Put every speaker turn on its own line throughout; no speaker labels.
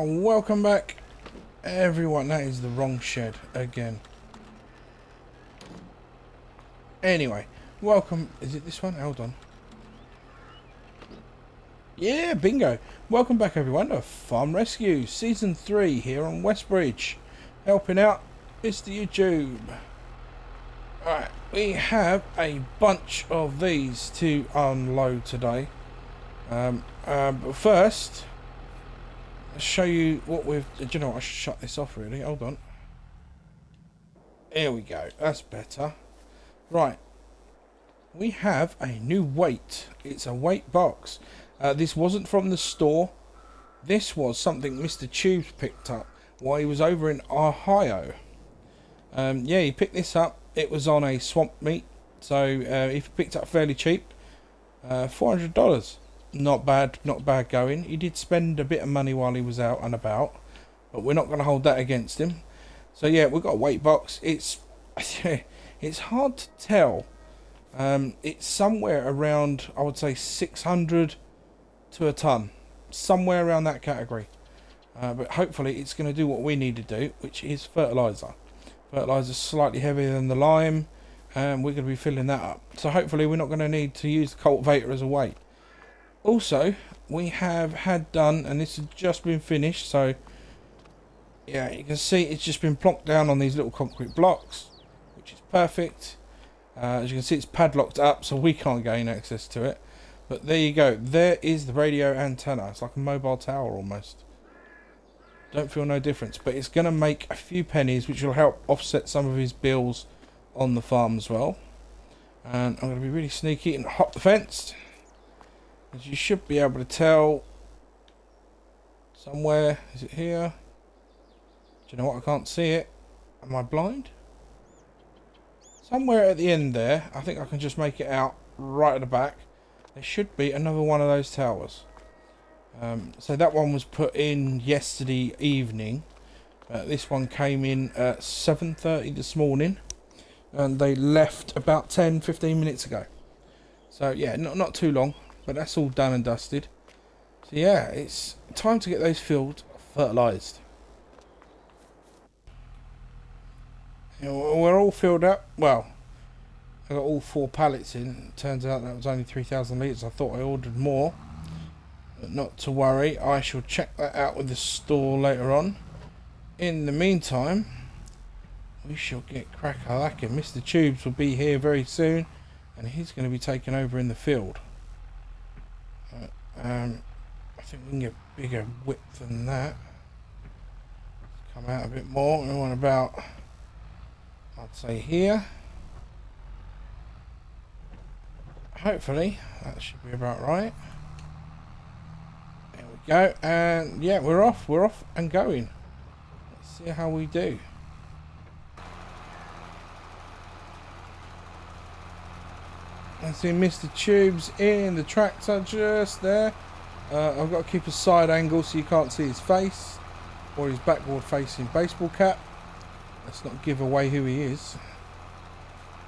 Welcome back, everyone. That is the wrong shed again. Anyway, welcome. Is it this one? Hold on. Yeah, bingo. Welcome back, everyone, to Farm Rescue Season 3 here on Westbridge. Helping out Mr. YouTube. Alright, we have a bunch of these to unload today. But first, I'll show you what we've... Do you know what? I should shut this off, really. Hold on. Here we go. That's better. Right. We have a new weight. It's a weight box. This wasn't from the store. This was something Mr. Tubes picked up while he was over in Ohio. Yeah, he picked this up. It was on a swamp meet. So he picked it up fairly cheap. $400. Not bad going. He did spend a bit of money while he was out and about, but we're not going to hold that against him. So yeah, we've got a weight box. It's it's hard to tell. It's somewhere around, I would say, 600 to a ton, somewhere around that category. But hopefully it's going to do what we need to do, which is fertilizer. Fertilizer's slightly heavier than the lime, and we're going to be filling that up. So hopefully we're not going to need to use the cultivator as a weight. Also, we have had done, and this has just been finished, so yeah, you can see it's just been plonked down on these little concrete blocks, which is perfect. As you can see, it's padlocked up, so we can't gain access to it. But there you go. There is the radio antenna. It's like a mobile tower almost. Don't feel no difference, but it's going to make a few pennies, which will help offset some of his bills on the farm as well. And I'm going to be really sneaky and hop the fence. As you should be able to tell somewhere. Is it here? Do you know what? I can't see it. Am I blind? Somewhere at the end there. I think I can just make it out right at the back. There should be another one of those towers. So that one was put in yesterday evening. This one came in at 7:30 this morning. And they left about 10-15 minutes ago. So yeah, not too long. But that's all done and dusted. So yeah, it's time to get those fields fertilized. You know, we're all filled up. Well, I got all 4 pallets in. It turns out that was only 3,000 litres. I thought I ordered more. But not to worry. I shall check that out with the store later on. In the meantime, we shall get crack-a-lacking. Mr. Tubes will be here very soon. And he's going to be taking over in the field. I think we can get bigger width than that. Come out a bit more. We want about, I'd say here. Hopefully that should be about right. There we go. And yeah, we're off and going. Let's see how we do. I see Mr. Tubes in the tractor just there. I've got to keep a side angle so you can't see his face or his backboard facing baseball cap. Let's not give away who he is.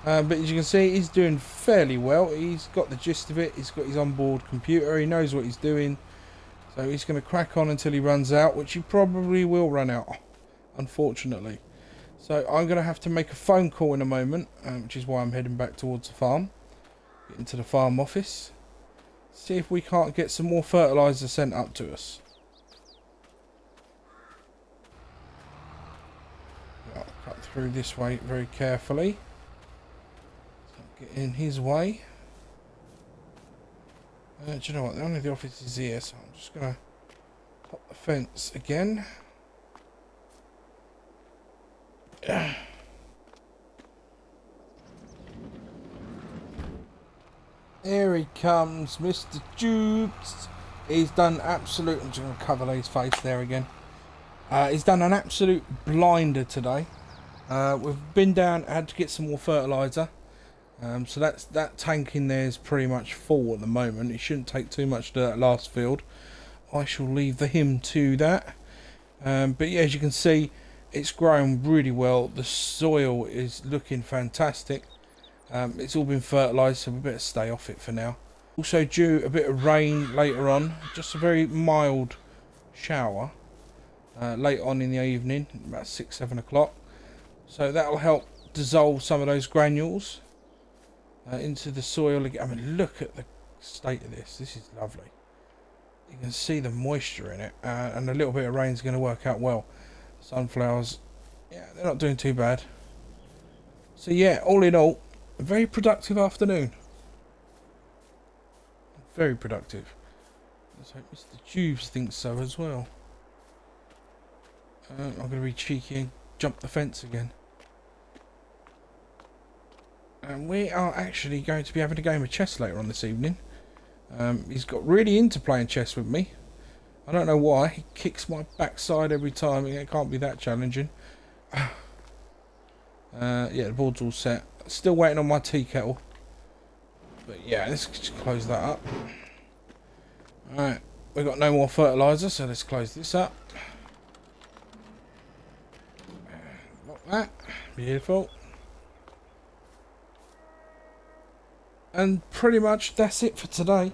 But as you can see, he's doing fairly well. He's got the gist of it. He's got his onboard computer. He knows what he's doing. So he's going to crack on until he runs out, which he probably will run out, unfortunately. So I'm going to have to make a phone call in a moment, which is why I'm heading back towards the farm. Get into the farm office. See if we can't get some more fertilizer sent up to us. I'll cut through this way very carefully. So get in his way. Do you know what? Only the office is here, so I'm just going to pop the fence again. Here he comes, Mr. Tubes. He's done absolute... I'm just going to cover his face there again. He's done an absolute blinder today. We've been down, had to get some more fertilizer. So that tank in there is pretty much full at the moment. It shouldn't take too much to that last field. I shall leave him to that. But yeah, as you can see, it's growing really well. The soil is looking fantastic. It's all been fertilised, so we better stay off it for now. Also due a bit of rain later on, just a very mild shower. late on in the evening, about 6-7 o'clock. So that'll help dissolve some of those granules into the soil again. I mean, look at the state of this. This is lovely. You can see the moisture in it, and a little bit of rain is going to work out well. Sunflowers, yeah, they're not doing too bad. So yeah, all in all, a very productive afternoon. Very productive. Let's hope Mr. Tubes thinks so as well. I'm going to be cheeky and jump the fence again. And we are actually going to be having a game of chess later on this evening. He's got really into playing chess with me. I don't know why. He kicks my backside every time. It can't be that challenging. Yeah, the board's all set. Still waiting on my tea kettle. But yeah, let's just close that up. Alright, we've got no more fertiliser, so let's close this up. Lock that. Beautiful. And pretty much that's it for today.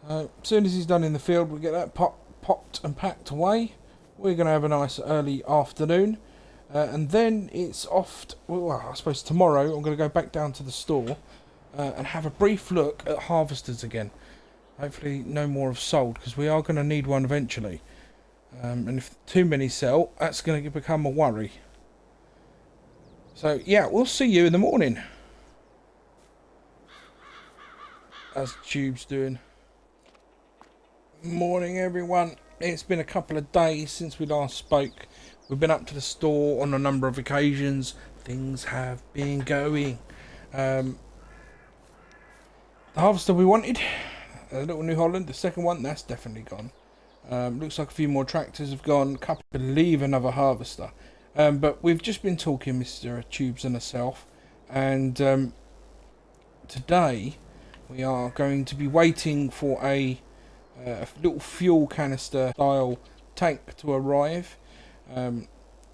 As soon as he's done in the field, we'll get that popped and packed away. We're going to have a nice early afternoon. And then it's off, well, I suppose tomorrow I'm going to go back down to the store and have a brief look at harvesters again. Hopefully no more have sold, because we are going to need one eventually. And if too many sell, that's going to become a worry. So yeah, we'll see you in the morning. How's Tube's doing? Morning everyone. It's been a couple of days since we last spoke. We've been up to the store on a number of occasions. Things have been going. The harvester we wanted, a little New Holland, the second one, that's definitely gone. Looks like a few more tractors have gone. Couple, I believe another harvester. But we've just been talking, Mr. Tubes and myself, and today we are going to be waiting for a little fuel canister style tank to arrive. It's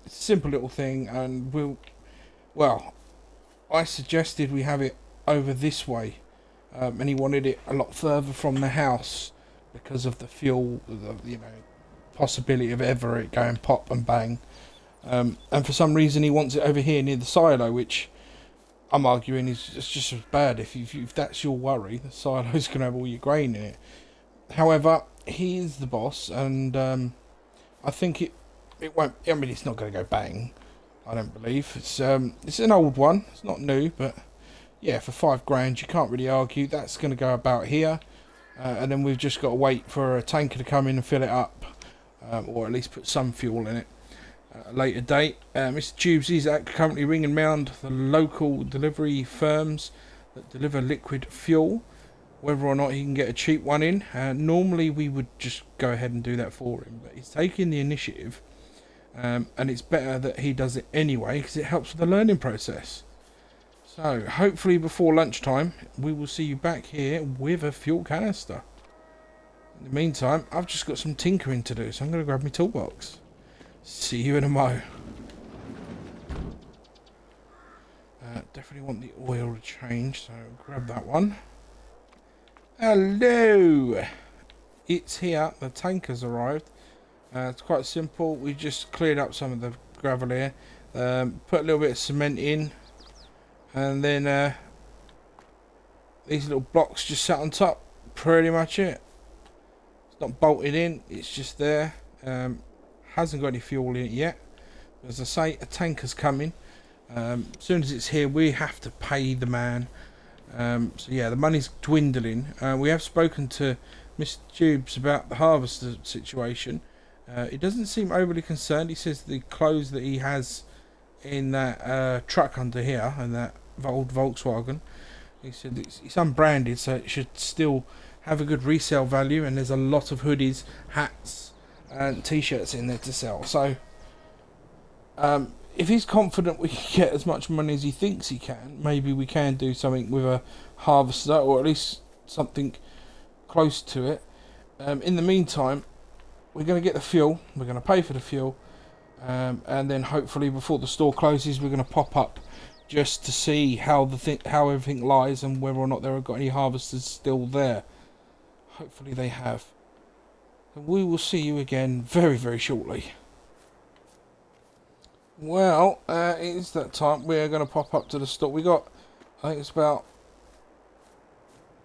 a simple little thing, and well, I suggested we have it over this way, and he wanted it a lot further from the house because of the fuel, you know, possibility of ever it going pop and bang. And for some reason he wants it over here near the silo, which I'm arguing is just as bad. If that's your worry, the silo's going to have all your grain in it. However, he is the boss, and I think it won't. I mean, it's not going to go bang. I don't believe it's an old one. It's not new, but yeah, for £5 you can't really argue. That's going to go about here, and then we've just got to wait for a tanker to come in and fill it up, or at least put some fuel in it. At a later date, Mr. Tubes is currently ringing round the local delivery firms that deliver liquid fuel, whether or not he can get a cheap one in. Normally we would just go ahead and do that for him, but he's taking the initiative, and it's better that he does it anyway because it helps with the learning process. So hopefully before lunchtime we will see you back here with a fuel canister. In the meantime, I've just got some tinkering to do, so I'm going to grab my toolbox. See you in a mo. Definitely want the oil to change, so grab that one. Hello! It's here. The tanker's arrived. It's quite simple. We just cleared up some of the gravel here. Put a little bit of cement in. And then these little blocks just sat on top. Pretty much it. It's not bolted in. It's just there. Hasn't got any fuel in it yet. As I say, a tanker's coming. As soon as it's here, we have to pay the man. So yeah, the money's dwindling. We have spoken to Mr. Tubes about the harvester situation. He doesn't seem overly concerned. He says the clothes that he has in that truck under here, and that old Volkswagen, he said it's unbranded, so it should still have a good resale value, and there's a lot of hoodies, hats and t-shirts in there to sell. So if he's confident we can get as much money as he thinks he can, maybe we can do something with a harvester, or at least something close to it. In the meantime, we're going to get the fuel, we're going to pay for the fuel, and then hopefully before the store closes we're going to pop up just to see how everything lies, and whether or not there have got any harvesters still there. Hopefully they have. we will see you again very, very shortly. Well, it is that time. We're going to pop up to the store. We got, I think it's about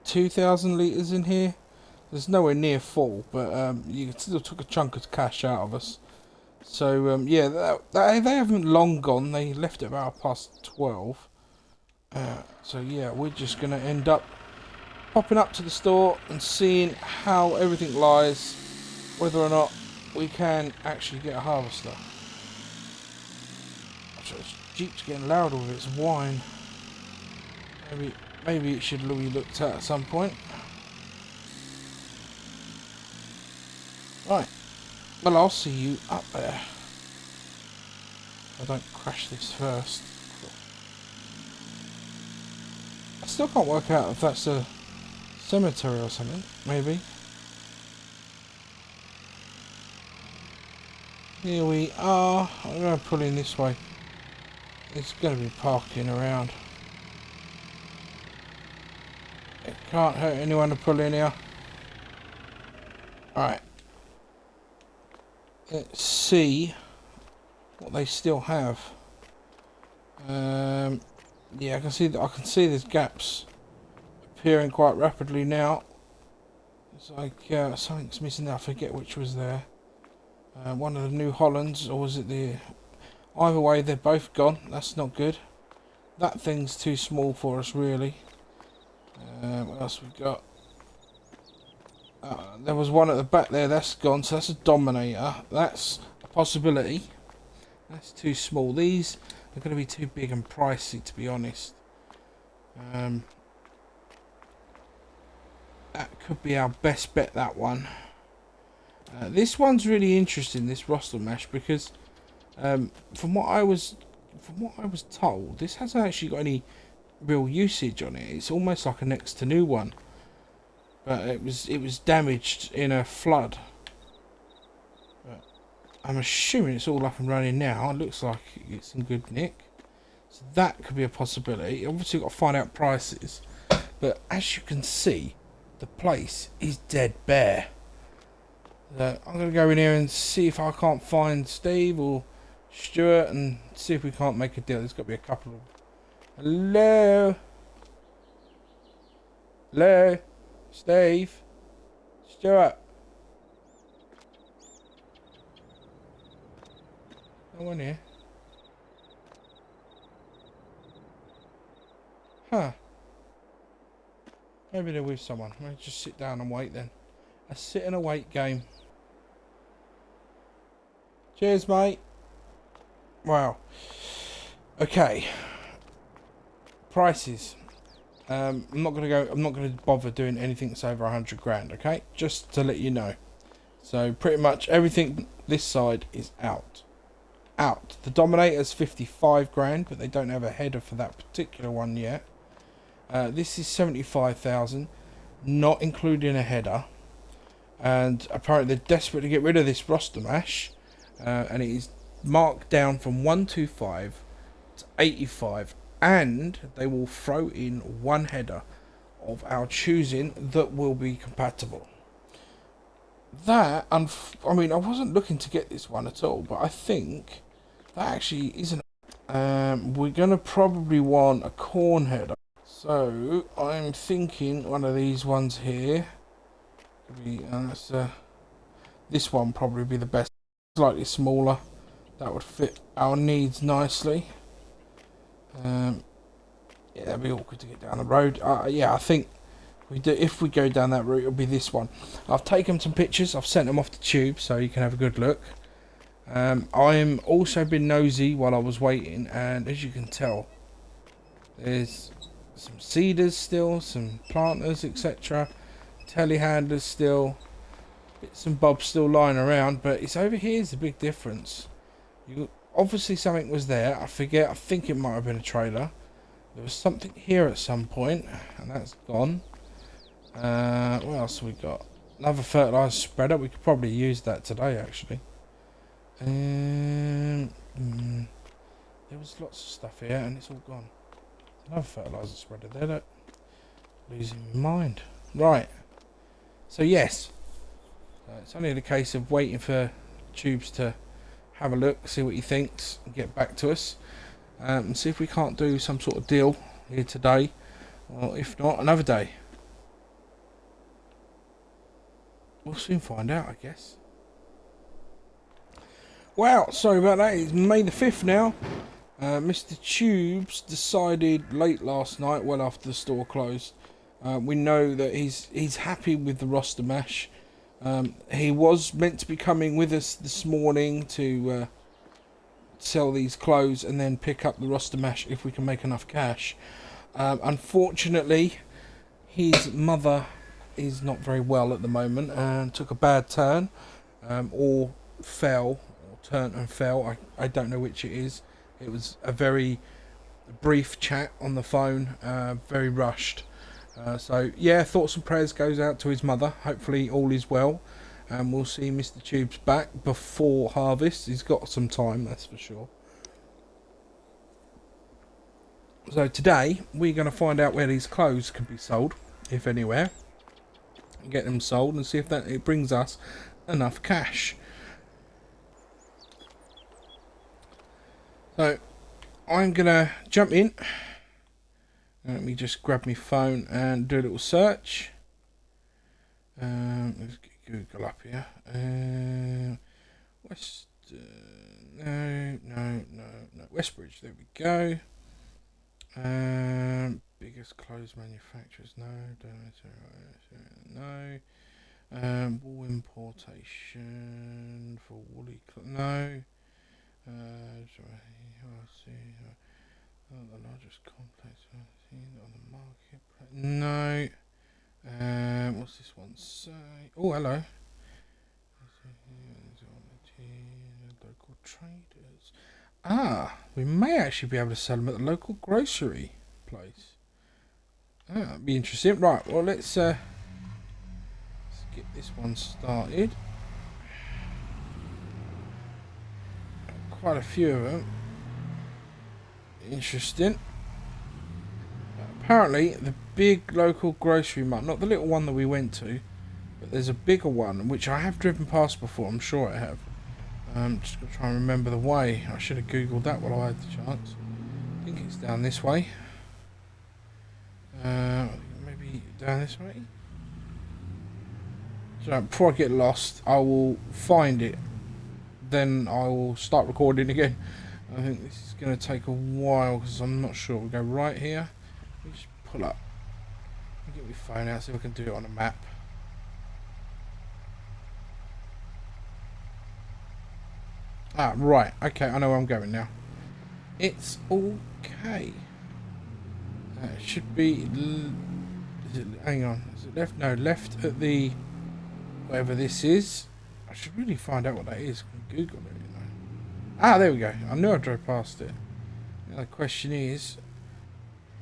2,000 litres in here. There's nowhere near full, but you still took a chunk of cash out of us. So, yeah, they haven't long gone. They left it about past 12. So, yeah, we're just going to end up popping up to the store and seeing how everything lies, whether or not we can actually get a harvester. This Jeep's getting louder with its whine. Maybe it should be looked at some point. Right. Well, I'll see you up there. I don't crash this first. I still can't work out if that's a cemetery or something. Maybe. Here we are. I'm going to pull in this way. It's going to be parking around. It can't hurt anyone to pull in here. Alright. Let's see what they still have. Yeah, I can see there's gaps appearing quite rapidly now. It's like something's missing there. I forget which was there. One of the New Hollands, or was it the... Either way, they're both gone. That's not good. That thing's too small for us, really. What else we got? There was one at the back there. That's gone. So that's a Dominator. That's a possibility. That's too small. These are going to be too big and pricey, to be honest. That could be our best bet. That one. This one's really interesting. This roster mash, because from what I was told, this hasn't actually got any real usage on it. It's almost like a next to new one, but it was damaged in a flood. But I'm assuming it's all up and running now. It looks like it's in good nick, so that could be a possibility. Obviously got to find out prices, but as you can see, the place is dead bare. I'm going to go in here and see if I can't find Steve or Stuart and see if we can't make a deal. There's got to be a couple of... Hello? Hello? Steve? Stuart? No one here. Huh. Maybe they're with someone. Maybe just sit down and wait then. A sit and a wait game. Cheers, mate. Wow. Okay. Prices. I'm not gonna bother doing anything that's over 100 grand. Okay, just to let you know. So pretty much everything this side is out. The Dominator's 55 grand, but they don't have a header for that particular one yet. This is 75,000, not including a header. And apparently they're desperate to get rid of this roster mash. And it is marked down from 125 to 85, and they will throw in one header of our choosing that will be compatible. That, I mean, I wasn't looking to get this one at all, but I think that actually isn't. We're gonna probably want a corn header, so I'm thinking one of these ones here. This one probably be the best. Slightly smaller, that would fit our needs nicely. Yeah, that'd be awkward to get down the road. Yeah, I think if we go down that route, it'll be this one. I've taken some pictures. I've sent them off the tube so you can have a good look. I'm also been nosy while I was waiting, and as you can tell, there's some cedars still, some planters, etc. Telehandlers still. Bits and bobs still lying around, but it's over here is the big difference. Obviously something was there. I think it might have been a trailer. There was something here at some point, and that's gone. What else have we got? Another fertilizer spreader. We could probably use that today, actually. There was lots of stuff here, and it's all gone. Another fertilizer spreader there. Look. Losing my mind. Right. So yes. So it's only the case of waiting for Tubes to have a look, see what he thinks, and get back to us, and see if we can't do some sort of deal here today, or if not, another day. We'll soon find out, I guess. Wow, sorry about that. It's May the 5th now. Mr. Tubes decided late last night, well after the store closed. We know that he's happy with the roster mash. He was meant to be coming with us this morning to sell these clothes and then pick up the roster mash if we can make enough cash. Unfortunately, his mother is not very well at the moment and took a bad turn, or fell, or turned and fell. I don't know which it is. It was a very brief chat on the phone, very rushed. So yeah, thoughts and prayers goes out to his mother. Hopefully all is well, and we'll see Mr. Tubes back before harvest. He's got some time, that's for sure. So today we're going to find out where these clothes can be sold, if anywhere, and get them sold and see if that it brings us enough cash. So I'm going to jump in. Let me just grab my phone and do a little search. Let's get Google up here. No. Westbridge. There we go. Biggest clothes manufacturers. No. Wool importation for woolly clothes. No. The largest complex on the market. No. What's this one say? Oh, hello. Local traders. Ah, we may actually be able to sell them at the local grocery place. Ah, that'd be interesting. Right. Well, let's get this one started. Quite a few of them. Interesting. Apparently the big local grocery mart, not the little one that we went to, but there's a bigger one which I have driven past before, I'm sure I have. Just gonna try and remember the way. I should have googled that while I had the chance. I think it's down this way. Maybe down this way. So before I get lost, I will find it, then I will start recording again. I think this is going to take a while because I'm not sure. We'll go right here. Let me just pull up. Let me get my phone out, see if I can do it on a map. Ah, right. Okay, I know where I'm going now. It's okay. It should be... Is it, hang on. Is it left? No, left at the... Whatever this is. I should really find out what that is. Google it. Ah, there we go. I knew I drove past it. The question is,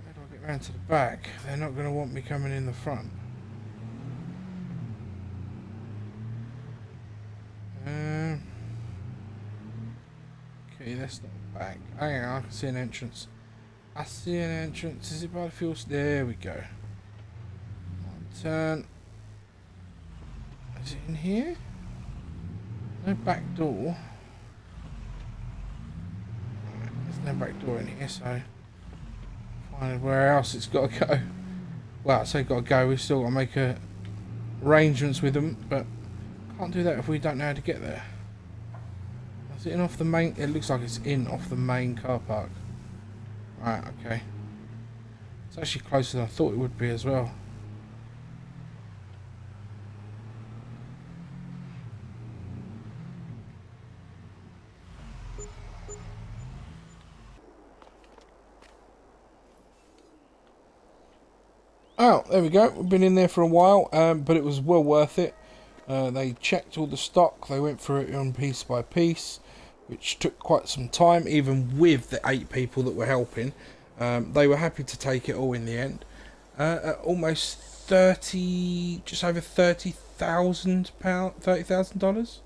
how do I get round to the back? They're not going to want me coming in the front. Okay, that's not back. Hang on, I can see an entrance. I see an entrance. Is it by the fuel? There we go. One turn. Is it in here? No back door. No back door in here, so find where else it's got to go. Well, I say got to go. We've still got to make arrangements with them, but can't do that if we don't know how to get there. Is it in off the main? It looks like it's in off the main car park. Right, okay. It's actually closer than I thought it would be as well. Oh, there we go. We've been in there for a while, but it was well worth it. They checked all the stock. They went through it on piece by piece, which took quite some time, even with the 8 people that were helping. They were happy to take it all in the end. At almost 30, just over £30,000, $30,000.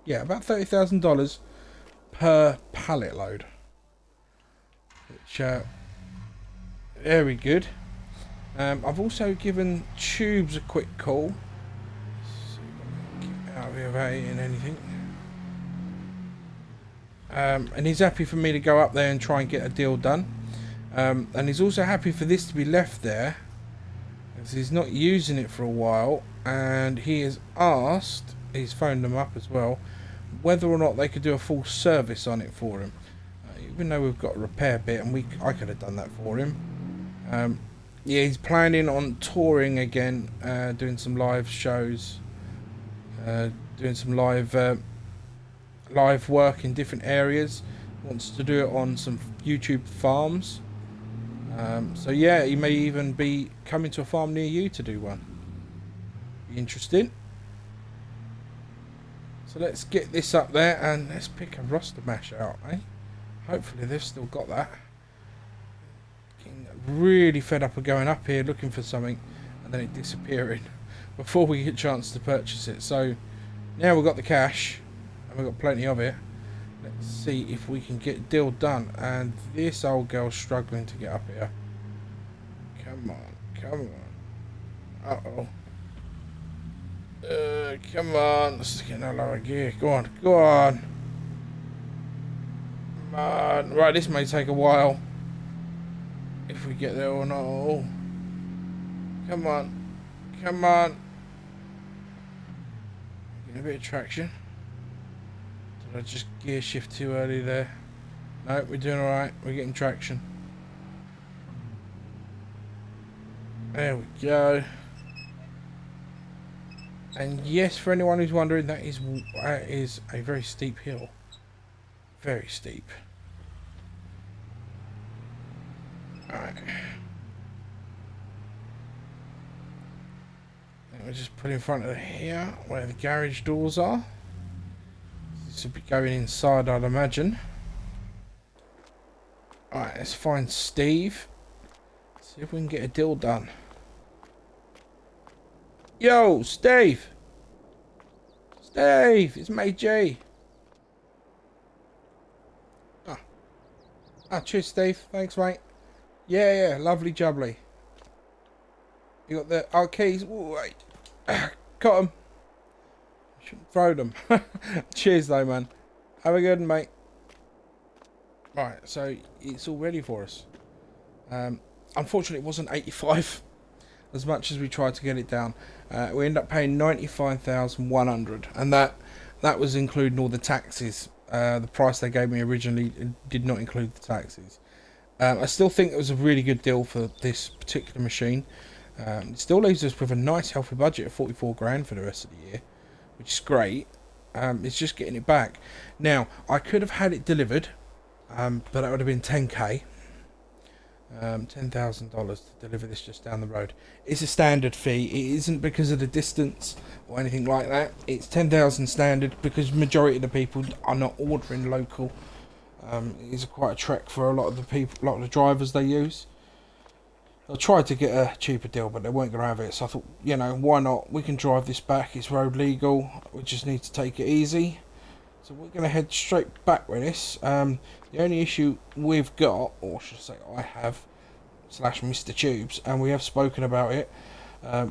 Yeah, about $30,000 per pallet load, which very good. I've also given Tubes a quick call. Let's see if I can get Can't be about eating anything. And he's happy for me to go up there and try and get a deal done. And he's also happy for this to be left there, because he's not using it for a while. And he has asked, he's phoned them up as well, whether or not they could do a full service on it for him. Even though we've got a repair bit, and I could have done that for him. Yeah, he's planning on touring again, doing some live shows, doing some live work in different areas. Wants to do it on some YouTube farms. So yeah, he may even be coming to a farm near you to do one. Be interesting. So let's get this up there and let's pick a roster mash out, eh? Hopefully they've still got that. Getting really fed up of going up here looking for something and then it disappearing before we get a chance to purchase it. So now we've got the cash and we've got plenty of it. Let's see if we can get a deal done. And this old girl's struggling to get up here. Come on, come on. Uh-oh. Come on, let's get in a lower gear. Go on, go on. Come on. Right, this may take a while. If we get there or not. Oh. Come on. Come on. Getting a bit of traction. Did I just gear shift too early there? No, we're doing alright. We're getting traction. There we go. And yes, for anyone who's wondering, that is a very steep hill. Very steep. Alright. We'll just put in front of here where the garage doors are. This will be going inside, I'd imagine. Alright, let's find Steve. See if we can get a deal done. Yo, Steve! Steve, it's mate G. Cheers, Steve. Thanks, mate. Yeah, lovely jubbly. You got the keys? Ooh, wait. Got them. Shouldn't throw them. Cheers, though, man. Have a good one, mate. Right, so it's all ready for us. Unfortunately, it wasn't 85. As much as we tried to get it down, we ended up paying 95,100, and that was including all the taxes. The price they gave me originally did not include the taxes. I still think it was a really good deal for this particular machine. It still leaves us with a nice healthy budget of 44 grand for the rest of the year, which is great. It's just getting it back. Now, I could have had it delivered, but that would have been 10k. $10,000 to deliver this just down the road. It's a standard fee. It isn't because of the distance or anything like that. It's 10,000 standard because majority of the people are not ordering local. It is quite a trek for a lot of the people, a lot of the drivers they use. I tried to get a cheaper deal, but they weren't going to have it. So I thought, you know, why not? We can drive this back. It's road legal. We just need to take it easy. So we're going to head straight back with this. The only issue we've got, or should I say I have, slash Mr. Tubes, and we have spoken about it.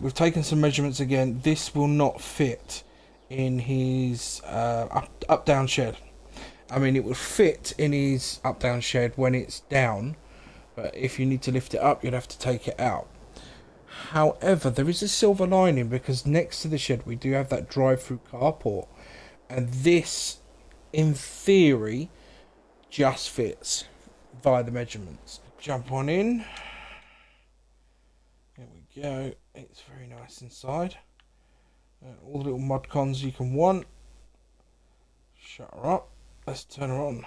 We've taken some measurements again. This will not fit in his up-down shed. I mean, it would fit in his up-down shed when it's down, but if you need to lift it up, you'd have to take it out. However, there is a silver lining, because next to the shed we do have that drive-through carport, and this, in theory, just fits via the measurements. Jump on in. There we go. It's very nice inside. All the little mod cons you can want. Shut her up. Let's turn her on.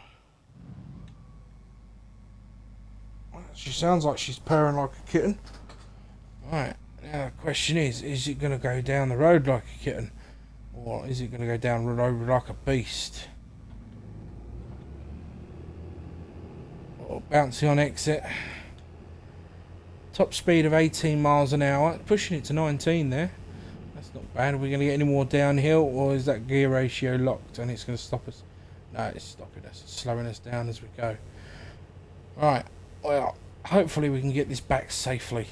She sounds like she's purring like a kitten. Right, now the question is it going to go down the road like a kitten? Or is it going to go down the road like a beast? Oh, bouncy on exit. Top speed of 18 miles an hour. Pushing it to 19 there. That's not bad. Are we going to get any more downhill? Or is that gear ratio locked and it's going to stop us? No, it's stopping us. It's slowing us down as we go. Right. Well, hopefully we can get this back safely.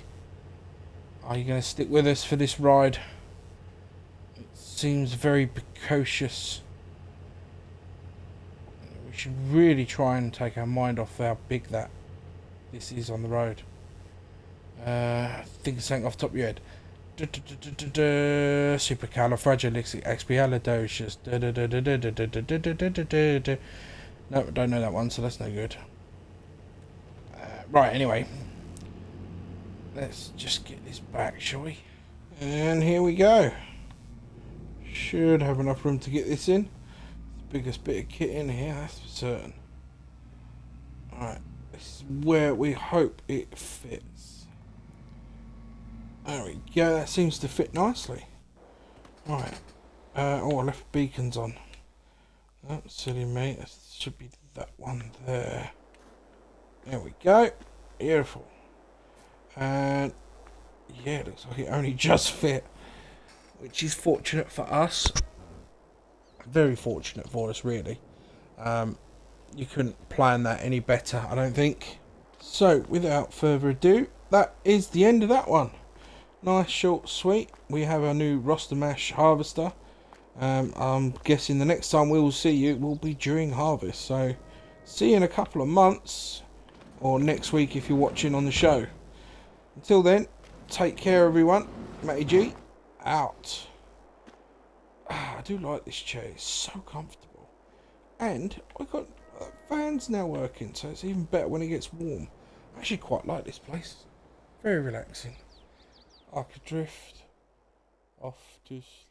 Are you going to stick with us for this ride? Let's seems very precocious. We should really try and take our mind off how big this is on the road. Think of something off the top of your head. Supercalifragilisticexpialidocious. No, don't know that one, so that's no good. Right, anyway. Let's just get this back, shall we? And here we go. Should have enough room to get this in. The biggest bit of kit in here, that's for certain. Alright, this is where we hope it fits. There we go, that seems to fit nicely. Right. Oh, I left beacons on. Oh, silly me. That should be that one there. There we go. Beautiful. And yeah, it looks like it only just fit, which is fortunate for us. Very fortunate for us, really. You couldn't plan that any better, I don't think. So, without further ado, that is the end of that one. Nice, short, sweet. We have our new roster mash harvester. I'm guessing the next time we will see you will be during harvest. So, see you in a couple of months, or next week if you're watching on the show. Until then, take care, everyone. Matty G, out. I do like this chair. It's so comfortable. And I've got fans now working, so it's even better when it gets warm. I actually quite like this place. Very relaxing. I could drift off to sleep.